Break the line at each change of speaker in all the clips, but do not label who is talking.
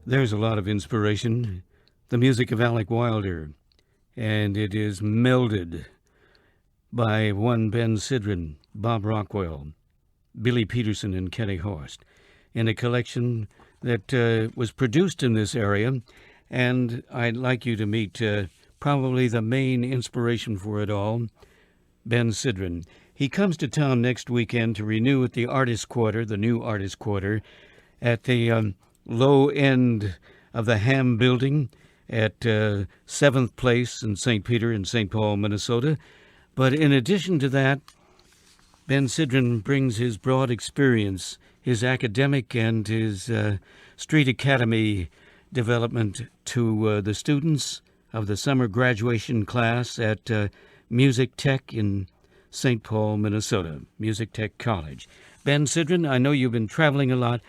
There's a lot of inspiration. The music of Alec Wilder, and it is melded by one Ben Sidran, Bob Rockwell, Billy Peterson, and Kenny Horst in a collection that was produced in this area, and I'd like you to meet probably the main inspiration for it all, Ben Sidran. He comes to town next weekend to renew at the Artist Quarter, the new Artist Quarter, at the low end of the Ham Building at 7th Place in St. Peter in St. Paul, Minnesota. But in addition to that, Ben Sidran brings his broad experience, his academic and his street academy development to the students of the summer graduation class at Music Tech in St. Paul, Minnesota, Music Tech College. Ben Sidran, I know you've been traveling a lot.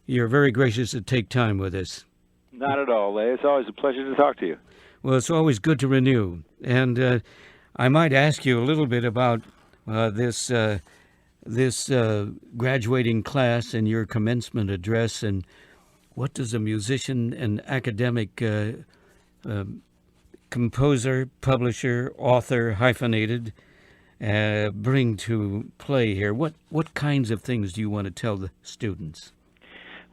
You're very gracious to take time with us.
Not at all, Leigh. It's always a pleasure to talk to you.
Well, it's always good to renew. And I might ask you a little bit about this graduating class and your commencement address, and what does a musician and academic composer, publisher, author, hyphenated, bring to play here? What kinds of things do you want to tell the students?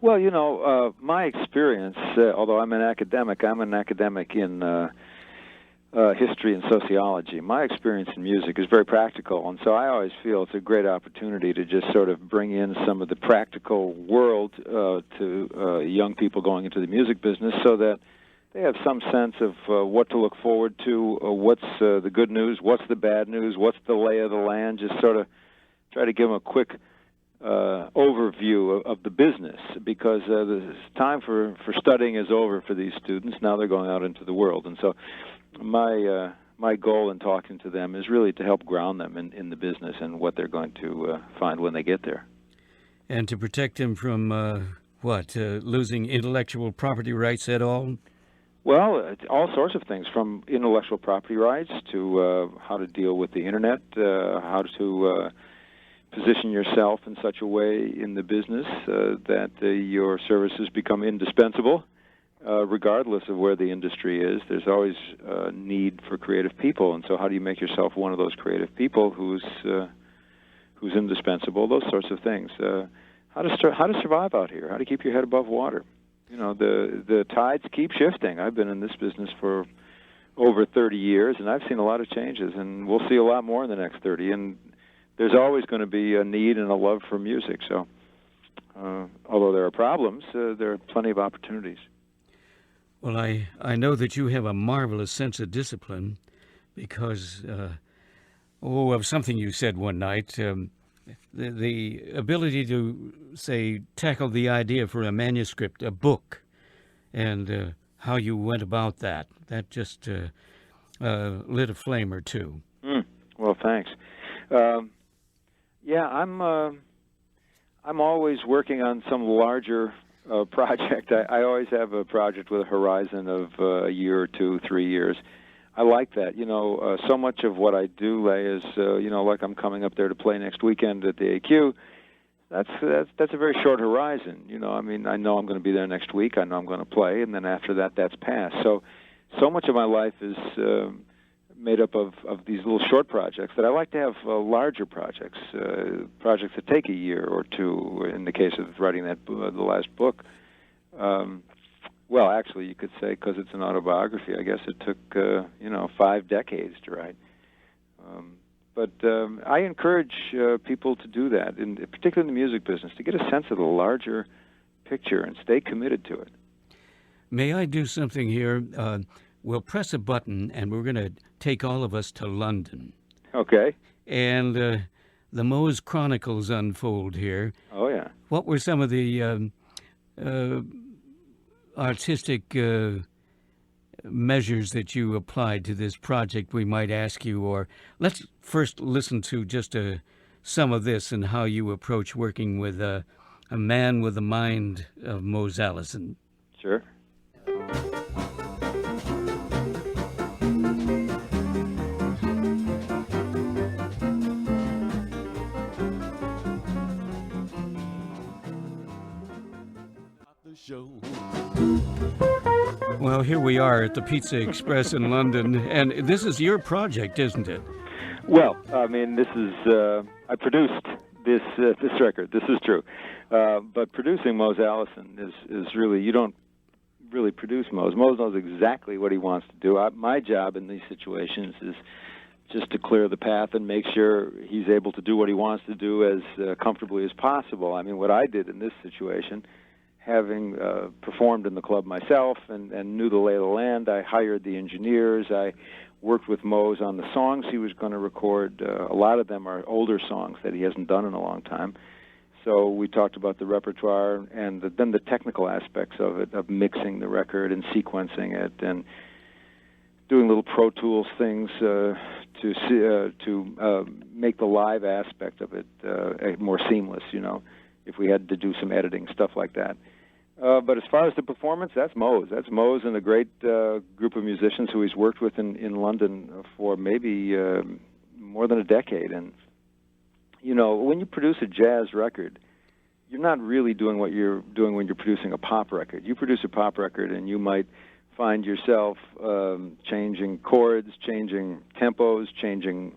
Well, my experience, although I'm an academic in history and sociology. My experience in music is very practical, and so I always feel it's a great opportunity to just sort of bring in some of the practical world to young people going into the music business so that they have some sense of what to look forward to, what's the good news, what's the bad news, what's the lay of the land, just sort of try to give them a quick overview of the business, because the time for studying is over for these students. Now they're going out into the world. And so my goal in talking to them is really to help ground them in the business and what they're going to find when they get there.
And to protect them from losing intellectual property rights at all?
Well, all sorts of things, from intellectual property rights to how to deal with the Internet, how to position yourself in such a way in the business that your services become indispensable, regardless of where the industry is. There's always a need for creative people, and so how do you make yourself one of those creative people who's indispensable? Those sorts of things. How to survive out here? How to keep your head above water? The tides keep shifting. I've been in this business for over 30 years, and I've seen a lot of changes, and we'll see a lot more in the next 30. And there's always going to be a need and a love for music. So, although there are problems, there are plenty of opportunities.
Well, I know that you have a marvelous sense of discipline because, of something you said one night, the ability to, say, tackle the idea for a manuscript, a book, and how you went about that just lit a flame or two.
Well, thanks. I'm always working on some larger project. I always have a project with a horizon of a year or 2, 3 years. I like that. So much of what I do, Leigh, is like I'm coming up there to play next weekend at the AQ. That's a very short horizon. I know I'm going to be there next week. I know I'm going to play, and then after that, that's past. So much of my life is made up of these little short projects that I like to have larger projects, projects that take a year or 2. In the case of writing the last book, well, actually, you could say, because it's an autobiography, I guess it took 5 decades to write. But I encourage people to do that, particularly in the music business, to get a sense of the larger picture and stay committed to it.
May I do something here? We'll press a button, and we're going to take all of us to London.
Okay.
And the Mose Chronicles unfold here.
Oh, yeah.
What were some of the artistic measures that you applied to this project, we might ask you? Or let's first listen to just some of this and how you approach working with a man with the mind of Mose Allison.
Sure.
Show
Well, here we are at the Pizza Express in London, and this is your project, isn't it?
Well, I mean, this is I produced this record. This is true, but producing Mose Allison is really, you don't really produce Mose. Mose knows exactly what he wants to do. My job in these situations is just to clear the path and make sure he's able to do what he wants to do as comfortably as possible. I mean, what I did in this situation, having performed in the club myself and knew the lay of the land, I hired the engineers. I worked with Mose on the songs he was going to record. A lot of them are older songs that he hasn't done in a long time. So we talked about the repertoire and then the technical aspects of it, of mixing the record and sequencing it and doing little Pro Tools things to make the live aspect of it more seamless, you know, if we had to do some editing, stuff like that. But as far as the performance, that's Mose. That's Mose and a great group of musicians who he's worked with in London for maybe more than a decade. And, you know, when you produce a jazz record, you're not really doing what you're doing when you're producing a pop record. You produce a pop record and you might find yourself changing chords, changing tempos, changing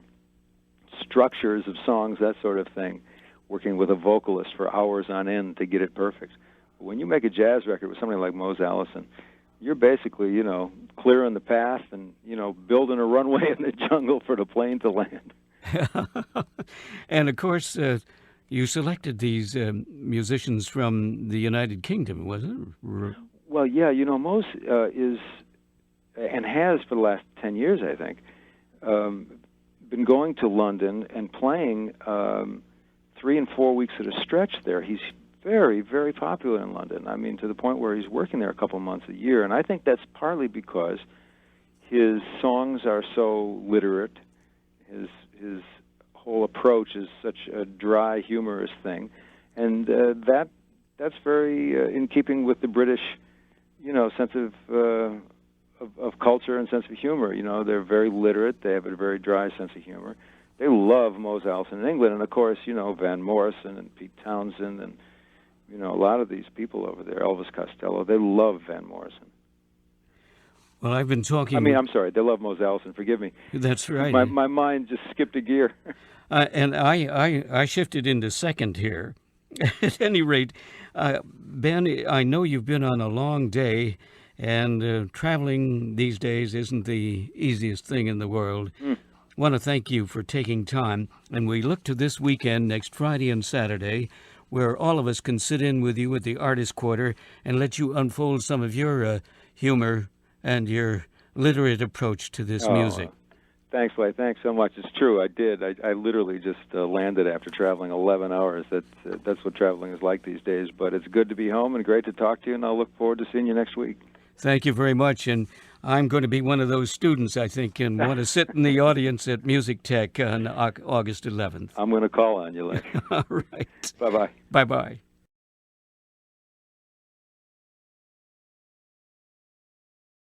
structures of songs, that sort of thing, working with a vocalist for hours on end to get it perfect. When you make a jazz record with somebody like Mose Allison, you're basically, you know, clearing the path and, you know, building a runway in the jungle for the plane to land.
And, of course, you selected these musicians from the United Kingdom, wasn't it?
Well, yeah, you know, Mose is, and has for the last 10 years, I think, been going to London and playing 3 and 4 weeks at a stretch there. He's very, very popular in London. I mean, to the point where he's working there a couple months a year. And I think that's partly because his songs are so literate. His whole approach is such a dry, humorous thing. And that's very in keeping with the British, you know, sense of culture and sense of humor. You know, they're very literate. They have a very dry sense of humor. They love Mose Allison in England. And, of course, you know, Van Morrison and Pete Townsend and, you know, a lot of these people over there, Elvis Costello, they love Van Morrison.
Well, I've been talking...
I mean, I'm sorry, they love Mose Allison, forgive me.
That's right.
My mind just skipped a gear.
And I shifted into second here. At any rate, Ben, I know you've been on a long day, and traveling these days isn't the easiest thing in the world. I want to thank you for taking time, and we look to this weekend, next Friday and Saturday, where all of us can sit in with you at the Artist Quarter and let you unfold some of your humor and your literate approach to this music.
Thanks, Leigh. Thanks so much. It's true. I did. I literally just landed after traveling 11 hours. That's what traveling is like these days. But it's good to be home and great to talk to you, and I'll look forward to seeing you next week.
Thank you very much. And I'm going to be one of those students, I think, and want to sit in the audience at Music Tech on August 11th.
I'm going to call on you, Leigh.
All right.
Bye-bye.
Bye-bye.